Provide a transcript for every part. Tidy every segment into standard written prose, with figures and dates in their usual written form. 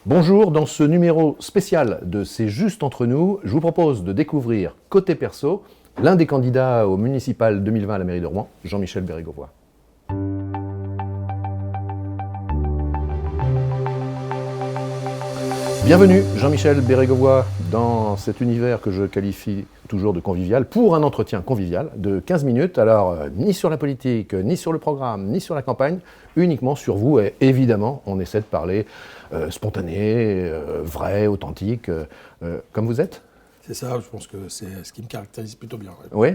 Bonjour, dans ce numéro spécial de C'est juste entre nous, je vous propose de découvrir côté perso l'un des candidats au municipal 2020 à la mairie de Rouen, Jean-Michel Bérégovoy. Bienvenue Jean-Michel Bérégovoy dans cet univers que je qualifie toujours de convivial, pour un entretien convivial de 15 minutes. Alors, ni sur la politique, ni sur le programme, ni sur la campagne, uniquement sur vous. Et évidemment, on essaie de parler spontané, vrai, authentique, comme vous êtes. C'est ça, je pense que c'est ce qui me caractérise plutôt bien. Oui.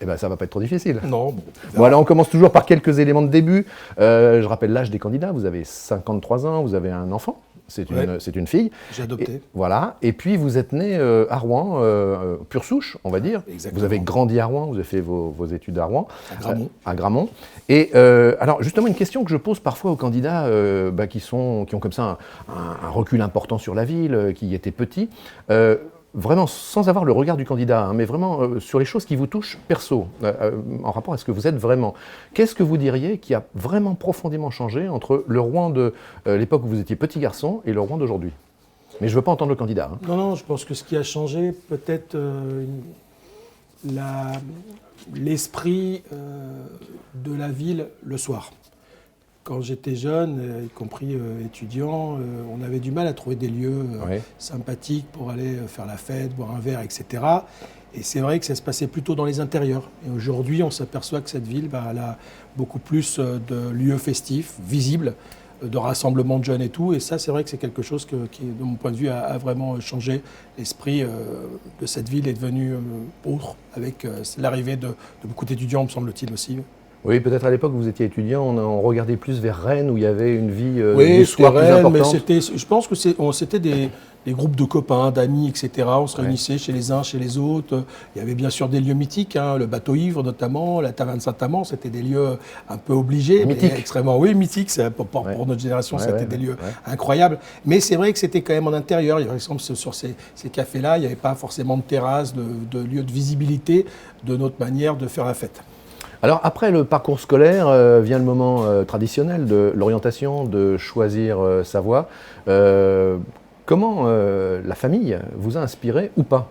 Eh bien, ça va pas être trop difficile. Non. Bon, alors on commence toujours par quelques éléments de début. Je rappelle l'âge des candidats. Vous avez 53 ans, vous avez un enfant. C'est une fille. J'ai adopté. Voilà. Et puis vous êtes né à Rouen, pure souche, on va dire. Exactement. Vous avez grandi à Rouen, vous avez fait vos études à Rouen. À Gramont. Et alors justement, une question que je pose parfois aux candidats qui ont comme ça un recul important sur la ville, qui étaient petits. Vraiment sans avoir le regard du candidat, mais vraiment sur les choses qui vous touchent perso, en rapport à ce que vous êtes vraiment. Qu'est-ce que vous diriez qui a vraiment profondément changé entre le Rouen de l'époque où vous étiez petit garçon et le Rouen d'aujourd'hui? Mais je ne veux pas entendre le candidat. Non, je pense que ce qui a changé, peut-être l'esprit de la ville le soir. Quand j'étais jeune, y compris étudiant, on avait du mal à trouver des lieux sympathiques pour aller faire la fête, boire un verre, etc. Et c'est vrai que ça se passait plutôt dans les intérieurs. Et aujourd'hui, on s'aperçoit que cette ville, elle a beaucoup plus de lieux festifs, visibles, de rassemblements de jeunes et tout. Et ça, c'est vrai que c'est quelque chose qui, de mon point de vue, a vraiment changé. L'esprit de cette ville est devenu autre, avec l'arrivée de beaucoup d'étudiants, me semble-t-il aussi. Oui, peut-être à l'époque où vous étiez étudiant, on regardait plus vers Rennes où il y avait une vie du soir plus importante. Mais je pense que c'était des groupes de copains, d'amis, etc. On se réunissait chez les uns, chez les autres. Il y avait bien sûr des lieux mythiques, le bateau ivre notamment, la taverne Saint-Amand, c'était des lieux un peu obligés. Mythiques. Extrêmement, mythiques. Pour notre génération, c'était des lieux incroyables. Mais c'est vrai que c'était quand même en intérieur. Par exemple, sur ces cafés-là, il n'y avait pas forcément de terrasse, de lieu de visibilité de notre manière de faire la fête. Alors après le parcours scolaire, vient le moment traditionnel de l'orientation, de choisir sa voie. Comment la famille vous a inspiré ou pas?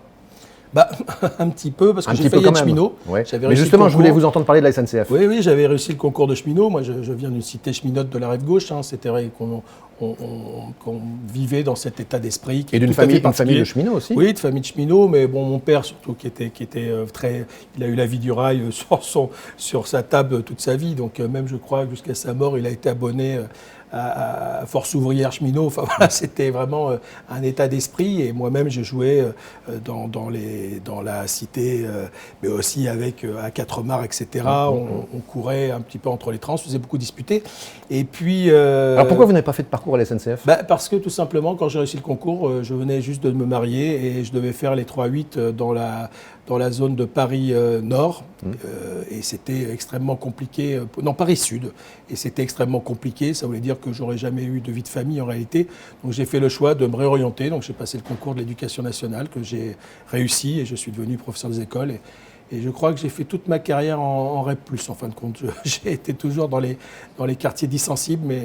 Un petit peu, parce que j'ai failli être cheminot. Ouais. Mais justement, je voulais vous entendre parler de la SNCF. Oui, j'avais réussi le concours de cheminot. Moi, je viens d'une cité cheminote de la rive gauche. C'était vrai qu'on vivait dans cet état d'esprit. Et d'une famille de cheminots aussi. Oui, de famille de cheminots, mais bon, mon père surtout, qui était très... Il a eu la vie du rail sur sa table toute sa vie. Donc même, je crois, jusqu'à sa mort, il a été abonné à Force ouvrière cheminot. Enfin voilà, c'était vraiment un état d'esprit. Et moi-même, je jouais dans la cité, mais aussi avec à Quatre-Mars, etc. On courait un petit peu entre les trains, on se faisait beaucoup disputer. Et puis... Alors pourquoi vous n'avez pas fait de parcours à la SNCF? Parce que tout simplement, quand j'ai réussi le concours, je venais juste de me marier et je devais faire les 3-8 dans la zone de Paris Nord. Et c'était extrêmement compliqué. Non, Paris Sud. Et c'était extrêmement compliqué. Ça voulait dire que j'aurais jamais eu de vie de famille en réalité. Donc j'ai fait le choix de me réorienter. Donc j'ai passé le concours de l'éducation nationale que j'ai réussi et je suis devenu professeur des écoles. Et je crois que j'ai fait toute ma carrière en REP+, en fin de compte. J'ai été toujours dans les quartiers dits sensibles, mais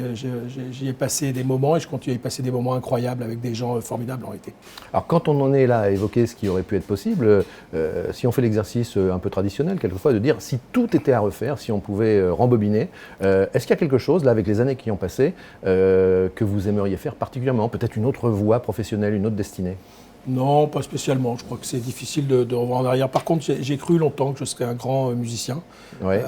j'y ai passé des moments et je continue à y passer des moments incroyables avec des gens formidables en réalité. Alors quand on en est là à évoquer ce qui aurait pu être possible, si on fait l'exercice un peu traditionnel, quelquefois, de dire si tout était à refaire, si on pouvait rembobiner, est-ce qu'il y a quelque chose, là, avec les années qui ont passé, que vous aimeriez faire particulièrement? Peut-être une autre voie professionnelle, une autre destinée? Non, pas spécialement. Je crois que c'est difficile de revoir en arrière. Par contre, j'ai cru longtemps que je serais un grand musicien. Ouais.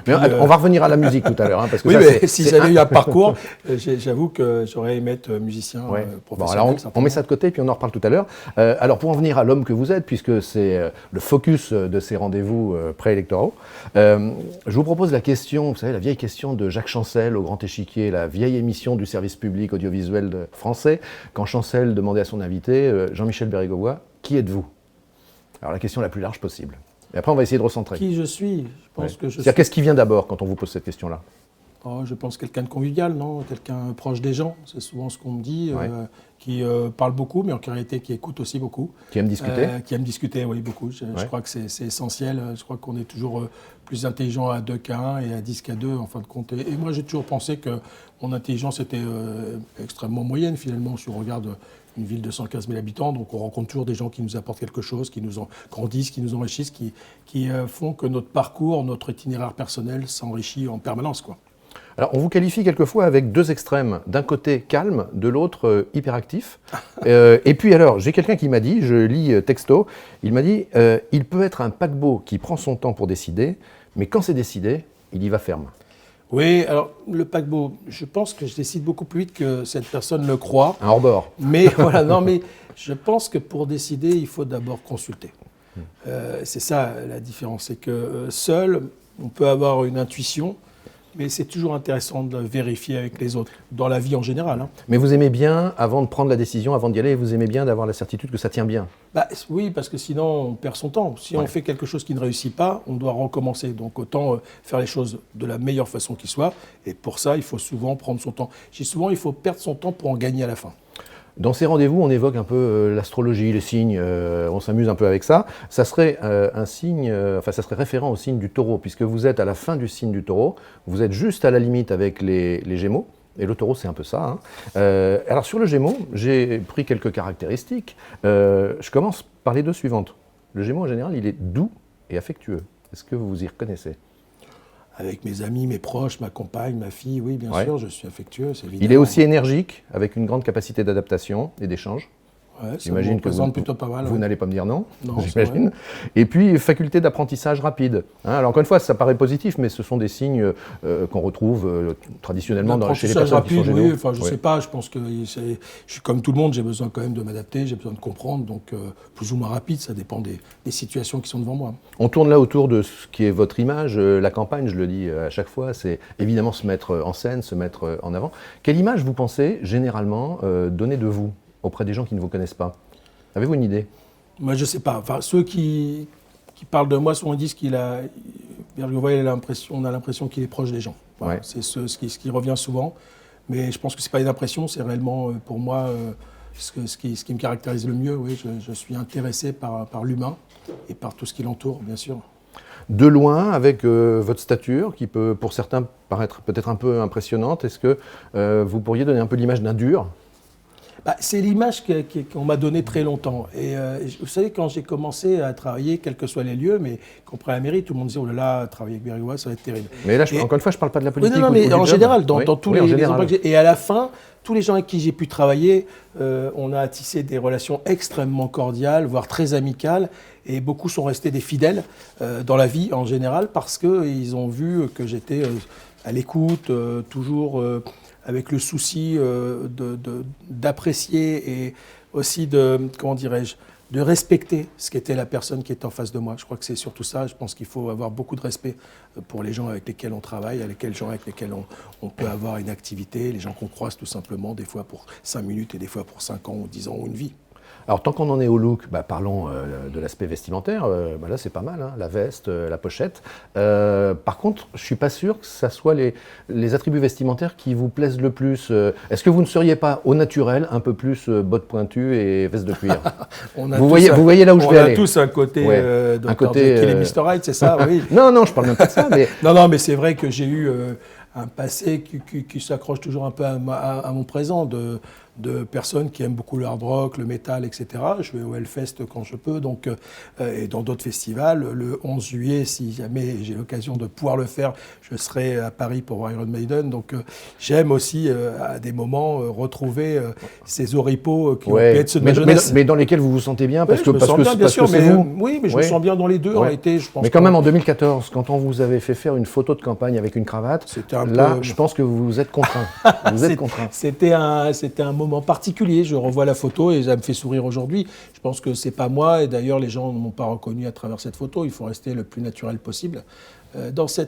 On va revenir à la musique tout à l'heure. Parce que mais si j'avais eu un parcours, j'avoue que j'aurais aimé être musicien professionnel. Alors on met ça de côté et puis on en reparle tout à l'heure. Alors pour en venir à l'homme que vous êtes, puisque c'est le focus de ces rendez-vous préélectoraux, je vous propose la question, vous savez, la vieille question de Jacques Chancel au Grand Échiquier, la vieille émission du service public audiovisuel français, quand Chancel demandait à son invité, Jean-Michel Bérégovoy, qui êtes-vous? Alors la question la plus large possible. Et après, on va essayer de recentrer. Qui je suis? Je pense que je suis... C'est-à-dire, qu'est-ce qui vient d'abord quand on vous pose cette question-là? Oh, je pense quelqu'un de convivial, non? Quelqu'un proche des gens, c'est souvent ce qu'on me dit, Ouais. qui parle beaucoup, mais en réalité qui écoute aussi beaucoup. Qui aime discuter? Qui aime discuter, oui, beaucoup. Je crois que c'est essentiel. Je crois qu'on est toujours plus intelligent à 2 qu'à 1 et à 10 qu'à 2, en fin de compte. Et moi, j'ai toujours pensé que mon intelligence était extrêmement moyenne, finalement, si on regarde une ville de 115 000 habitants, donc on rencontre toujours des gens qui nous apportent quelque chose, qui nous grandissent, qui nous enrichissent, qui font que notre parcours, notre itinéraire personnel s'enrichit en permanence, quoi. Alors, on vous qualifie quelquefois avec deux extrêmes. D'un côté calme, de l'autre hyperactif. Et puis alors, j'ai quelqu'un qui m'a dit, je lis texto, il m'a dit il peut être un paquebot qui prend son temps pour décider, mais quand c'est décidé, il y va ferme. Oui, alors le paquebot, je pense que je décide beaucoup plus vite que cette personne le croit. Un hors-bord. Mais voilà, non, mais je pense que pour décider, il faut d'abord consulter. C'est ça la différence, c'est que seul, on peut avoir une intuition, mais c'est toujours intéressant de vérifier avec les autres, dans la vie en général. Hein. Mais vous aimez bien, avant de prendre la décision, avant d'y aller, vous aimez bien d'avoir la certitude que ça tient bien. Bah, oui, parce que sinon on perd son temps. Si on fait quelque chose qui ne réussit pas, on doit recommencer. Donc autant faire les choses de la meilleure façon qui soit. Et pour ça, il faut souvent prendre son temps. Je dis souvent, il faut perdre son temps pour en gagner à la fin. Dans ces rendez-vous, on évoque un peu l'astrologie, les signes, on s'amuse un peu avec ça. Ça serait un signe, ça serait référent au signe du taureau, puisque vous êtes à la fin du signe du taureau, vous êtes juste à la limite avec les gémeaux, et le taureau c'est un peu ça. Hein. Alors sur le gémeau, j'ai pris quelques caractéristiques. Je commence par les deux suivantes. Le gémeau en général, il est doux et affectueux. Est-ce que vous vous y reconnaissez ? Avec mes amis, mes proches, ma compagne, ma fille, oui, bien sûr, je suis affectueux, c'est évident. Il est aussi énergique, avec une grande capacité d'adaptation et d'échange. Ouais, J'imagine que vous, plutôt pas mal. vous n'allez pas me dire non, Non, j'imagine. Et puis, faculté d'apprentissage rapide. Hein, alors, encore une fois, ça paraît positif, mais ce sont des signes qu'on retrouve traditionnellement chez les personnes qui sont gémeaux. Oui, enfin, je sais pas, je pense que je suis comme tout le monde, j'ai besoin quand même de m'adapter, j'ai besoin de comprendre, donc plus ou moins rapide, ça dépend des situations qui sont devant moi. On tourne là autour de ce qui est votre image. La campagne, je le dis à chaque fois, c'est évidemment se mettre en scène, se mettre en avant. Quelle image vous pensez généralement donner de vous auprès des gens qui ne vous connaissent pas? Avez-vous une idée? Moi, je ne sais pas. Enfin, ceux qui parlent de moi, souvent disent on a l'impression qu'il est proche des gens. Voilà, Ouais. c'est ce qui revient souvent. Mais je pense que ce n'est pas une impression, c'est réellement, pour moi, ce qui me caractérise le mieux. Oui, je suis intéressé par l'humain et par tout ce qui l'entoure, bien sûr. De loin, avec votre stature, qui peut pour certains paraître peut-être un peu impressionnante, est-ce que vous pourriez donner un peu l'image d'un dur? C'est l'image qu'on m'a donnée très longtemps. Et vous savez, quand j'ai commencé à travailler, quels que soient les lieux, mais compris à la mairie, tout le monde disait « Oh là là, travailler avec Bergouin, ça va être terrible ». Mais là, encore une fois, je ne parle pas de la politique. Oui, non, mais en général, dans tous les général. endroits que j'ai. Et à la fin, tous les gens avec qui j'ai pu travailler, on a tissé des relations extrêmement cordiales, voire très amicales. Et beaucoup sont restés des fidèles dans la vie en général parce qu'ils ont vu que j'étais à l'écoute, toujours avec le souci d'apprécier et aussi de respecter ce qu'était la personne qui est en face de moi. Je crois que c'est surtout ça. Je pense qu'il faut avoir beaucoup de respect pour les gens avec lesquels on travaille, avec lesquels on peut avoir une activité, les gens qu'on croise tout simplement, des fois pour 5 minutes et des fois pour 5 ans ou 10 ans ou une vie. Alors, tant qu'on en est au look, parlons de l'aspect vestimentaire. Là, c'est pas mal, hein, la veste, la pochette. Par contre, je ne suis pas sûr que ce soit les attributs vestimentaires qui vous plaisent le plus. Est-ce que vous ne seriez pas, au naturel, un peu plus bottes pointues et veste de cuir? Vous voyez là où je vais aller. On a tous un côté un côté Jekyll et Mr. Hyde, c'est ça, oui. Non, je ne parle même pas de ça. Mais... Non, mais c'est vrai que j'ai eu un passé qui s'accroche toujours un peu à mon présent, de personnes qui aiment beaucoup le hard rock, le métal, etc. Je vais au Hellfest quand je peux, donc, et dans d'autres festivals. Le 11 juillet, si jamais j'ai l'occasion de pouvoir le faire, je serai à Paris pour Iron Maiden. Donc j'aime aussi, à des moments, retrouver ces oripeaux qui ont pu être ceux de ma jeunesse. Mais dans lesquels vous vous sentez bien, parce que c'est vous. Oui, mais je me Ouais. sens bien dans les deux, en réalité. Je pense mais quand même, en 2014, quand on vous avait fait faire une photo de campagne avec une cravate, je pense que vous êtes contraint. C'était un moment particulier. Je revois la photo et ça me fait sourire aujourd'hui. Je pense que c'est pas moi et d'ailleurs les gens ne m'ont pas reconnu à travers cette photo. Il faut rester le plus naturel possible. Dans ce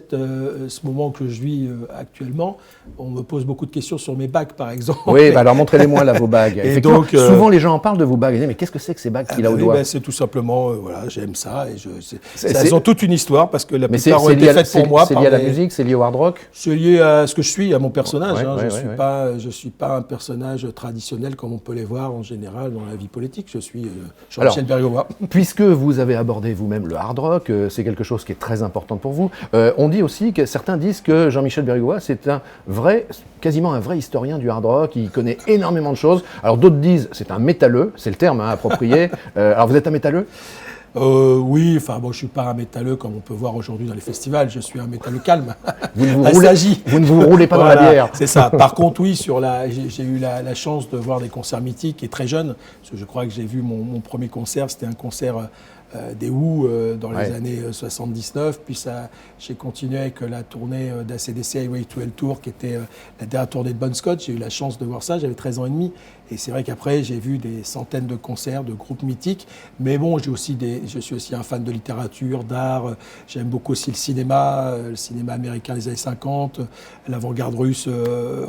moment que je vis actuellement, on me pose beaucoup de questions sur mes bagues, par exemple. Oui, alors montrez-les-moi là, vos bagues. Et donc, souvent les gens en parlent de vos bagues. Ils disent, mais qu'est-ce que c'est que ces bagues qu'il a au doigt? C'est tout simplement, voilà, j'aime ça. Et elles ont toute une histoire parce que la mais plupart ont été faites pour moi. C'est lié à la musique, c'est lié au hard rock? C'est lié à ce que je suis, à mon personnage. Je suis pas un personnage traditionnel comme on peut les voir en général dans la vie politique. Je suis Jean-Michel Bergois. Puisque vous avez abordé vous-même le hard rock, c'est quelque chose qui est très important pour vous. On dit aussi que certains disent que Jean-Michel Bergois, c'est quasiment un vrai historien du hard rock. Il connaît énormément de choses. Alors d'autres disent c'est un métalleux, c'est le terme approprié. Alors vous êtes un métalleux? Oui, enfin bon, je suis pas un métalleux comme on peut voir aujourd'hui dans les festivals. Je suis un métalleux calme. Vous ne vous roulez pas voilà, dans la bière. C'est ça. Par contre, oui, j'ai eu la chance de voir des concerts mythiques et très jeunes. Parce que je crois que j'ai vu mon premier concert, c'était un concert des Who dans les années 79. Puis j'ai continué avec la tournée d'ACDC Highway to Hell Tour, qui était la dernière tournée de Bon Scott. J'ai eu la chance de voir ça. J'avais 13 ans et demi. Et c'est vrai qu'après, j'ai vu des centaines de concerts, de groupes mythiques. Mais bon, je suis aussi un fan de littérature, d'art. J'aime beaucoup aussi le cinéma américain des années 50, l'avant-garde russe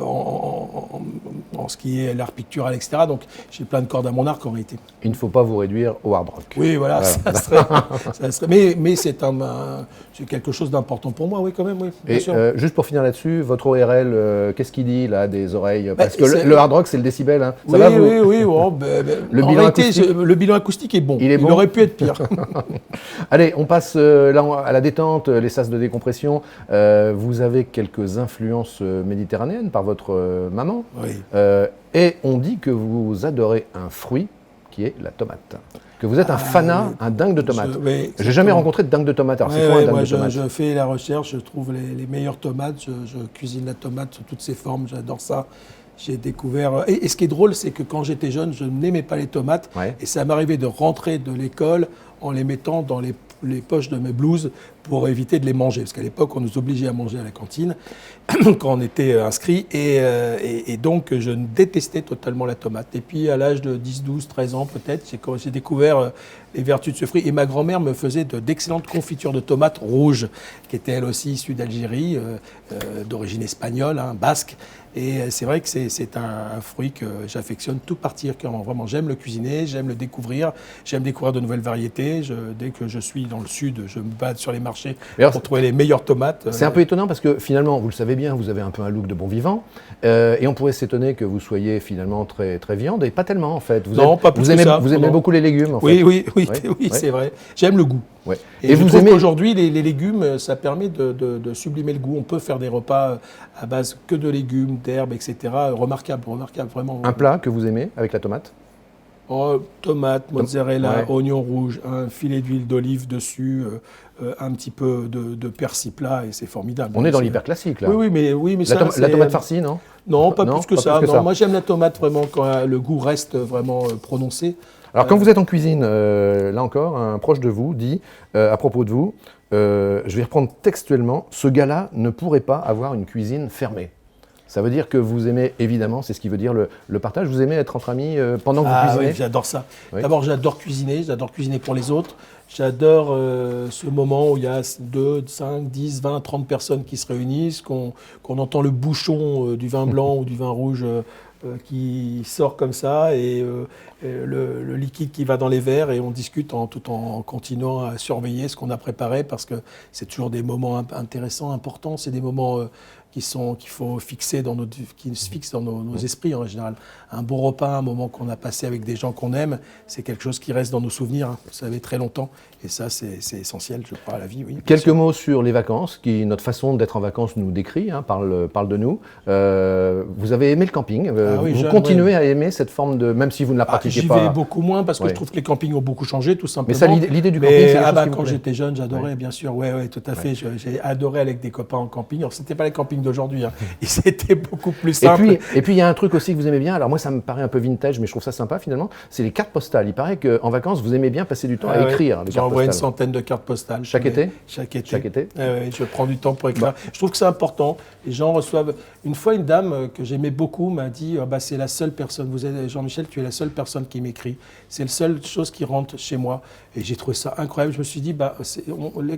en ce qui est l'art pictural, etc. Donc, j'ai plein de cordes à mon arc en réalité. Il ne faut pas vous réduire au hard rock. Oui, voilà. Ça serait, mais c'est quelque chose d'important pour moi, oui, quand même, oui. Et juste pour finir là-dessus, votre ORL, qu'est-ce qu'il dit là des oreilles? Parce que le hard rock, c'est le décibel. Hein. Ça va, vous oui. Oh, le bilan acoustique est bon. Il aurait pu être pire. Allez, on passe là à la détente, les sas de décompression. Vous avez quelques influences méditerranéennes par votre maman. Oui. Et on dit que vous adorez un fruit qui est la tomate. Que vous êtes un fanat, un dingue de tomates. J'ai jamais rencontré de dingue de tomates. Alors, c'est quoi un dingue de tomates? Je fais la recherche, je trouve les meilleures tomates. Je cuisine la tomate sous toutes ses formes, j'adore ça. J'ai découvert... Et ce qui est drôle, c'est que quand j'étais jeune, je n'aimais pas les tomates. Ouais. Et ça m'arrivait de rentrer de l'école en les mettant dans les poches de mes blouses pour éviter de les manger. Parce qu'à l'époque, on nous obligeait à manger à la cantine quand on était inscrit. Et donc, je détestais totalement la tomate. Et puis, à l'âge de 10, 12, 13 ans peut-être, j'ai découvert les vertus de ce fruit. Et ma grand-mère me faisait d'excellentes confitures de tomates rouges, qui étaient elle aussi issues d'Algérie, d'origine espagnole, basque. Et c'est vrai que c'est un fruit que j'affectionne tout particulièrement. Vraiment, j'aime le cuisiner, j'aime le découvrir, j'aime découvrir de nouvelles variétés. Dès que je suis dans le sud, je me bats sur les marchés pour trouver les meilleures tomates. C'est un peu étonnant parce que finalement, vous le savez bien, vous avez un peu un look de bon vivant. Et on pourrait s'étonner que vous soyez finalement très, très viande, et pas tellement en fait. Vous aimez beaucoup les légumes en fait. Oui, c'est vrai. J'aime le goût. Ouais. Et je trouve qu'aujourd'hui, les légumes, ça permet de sublimer le goût. On peut faire des repas à base que de légumes, d'herbes, etc. Remarquable, vraiment. Un plat que vous aimez avec la tomate? Tomate, mozzarella, oignon rouge, un filet d'huile d'olive dessus, un petit peu de persil plat, et c'est formidable. On est dans l'hyper classique là. Oui, mais la tomate farcie, non? Non, pas plus que ça. Moi, j'aime la tomate vraiment quand le goût reste vraiment prononcé. Alors, quand vous êtes en cuisine, là encore, un proche de vous dit, à propos de vous, je vais reprendre textuellement, ce gars-là ne pourrait pas avoir une cuisine fermée. Ça veut dire que vous aimez, évidemment, c'est ce qui veut dire le partage, vous aimez être entre amis pendant que vous cuisinez? Oui, j'adore ça. Oui. D'abord, j'adore cuisiner pour les autres. J'adore ce moment où il y a 2, 5, 10, 20, 30 personnes qui se réunissent, qu'on entend le bouchon du vin blanc ou du vin rouge qui sort comme ça, et le liquide qui va dans les verres, et on discute tout en continuant à surveiller ce qu'on a préparé, parce que c'est toujours des moments intéressants, importants, c'est des moments qu'il faut fixer qui se fixent dans nos esprits en général. Un bon repas, un moment qu'on a passé avec des gens qu'on aime, c'est quelque chose qui reste dans nos souvenirs, vous savez, très longtemps. Et ça, c'est essentiel, je crois, à la vie. Oui, quelques mots sur les vacances, qui notre façon d'être en vacances nous décrit, parle de nous. Vous avez aimé le camping, vous continuez à aimer cette forme de... Même si vous ne la pratiquez pas. J'y vais beaucoup moins, parce que je trouve que les campings ont beaucoup changé, tout simplement. Mais ça, l'idée du camping, c'est quelque chose qui vous quand plaît. j'étais jeune, j'adorais, bien sûr. Oui, tout à fait. J'ai adoré aller avec des copains en camping. Alors, c'était pas les campings marketing d'aujourd'hui. Hein. Et c'était beaucoup plus Et simple. puis il y a un truc aussi que vous aimez bien, alors moi ça me paraît un peu vintage, mais je trouve ça sympa finalement, c'est les cartes postales. Il paraît qu'en vacances, vous aimez bien passer du temps à écrire des cartes J'envoie une postales. centaine de cartes postales. Chaque été? Chaque été. Chaque été. Je prends du temps pour écrire. Je trouve que c'est important. Les gens reçoivent... Une fois, une dame que j'aimais beaucoup m'a dit c'est la seule personne, vous êtes Jean-Michel, tu es la seule personne qui m'écrit. C'est la seule chose qui rentre chez moi. Et j'ai trouvé ça incroyable. Je me suis dit,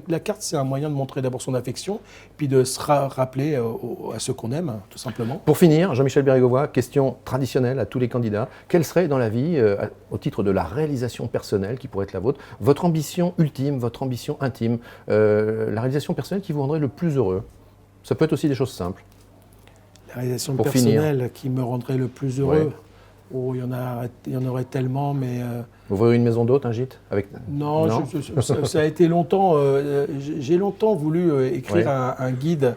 la carte, c'est un moyen de montrer d'abord son affection, puis de se rappeler à ceux qu'on aime, tout simplement. Pour finir, Jean-Michel Bérégovoy, question traditionnelle à tous les candidats. Quelle serait dans la vie, au titre de la réalisation personnelle qui pourrait être la vôtre, votre ambition ultime, votre ambition intime, la réalisation personnelle qui vous rendrait le plus heureux? Ça peut être aussi des choses simples. La réalisation Pour personnelle finir. qui me rendrait le plus heureux. Ouais. Oh, il y en aurait tellement, mais... Vous voudriez une maison d'hôte, un gîte avec... Non, ça a été longtemps... j'ai longtemps voulu écrire un guide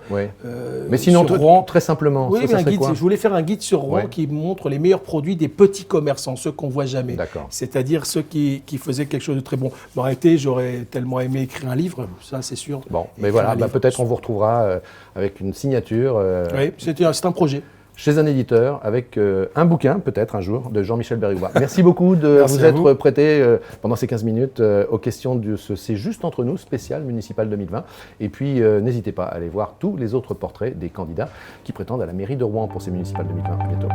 Mais sinon, sur Rouen. très simplement, oui, ça serait guide, quoi? je voulais faire un guide sur Rouen qui montre les meilleurs produits des petits commerçants, ceux qu'on ne voit jamais. C'est-à-dire ceux qui faisaient quelque chose de très bon. En réalité, j'aurais tellement aimé écrire un livre, ça c'est sûr. Bon, mais voilà, peut-être on vous retrouvera avec une signature. Oui, c'est un projet. Chez un éditeur, avec un bouquin, peut-être un jour, de Jean-Michel Bérégovoy. Merci beaucoup de vous être prêté pendant ces 15 minutes aux questions de ce C'est juste entre nous, spécial municipal 2020. Et puis, n'hésitez pas à aller voir tous les autres portraits des candidats qui prétendent à la mairie de Rouen pour ces municipales 2020. À bientôt.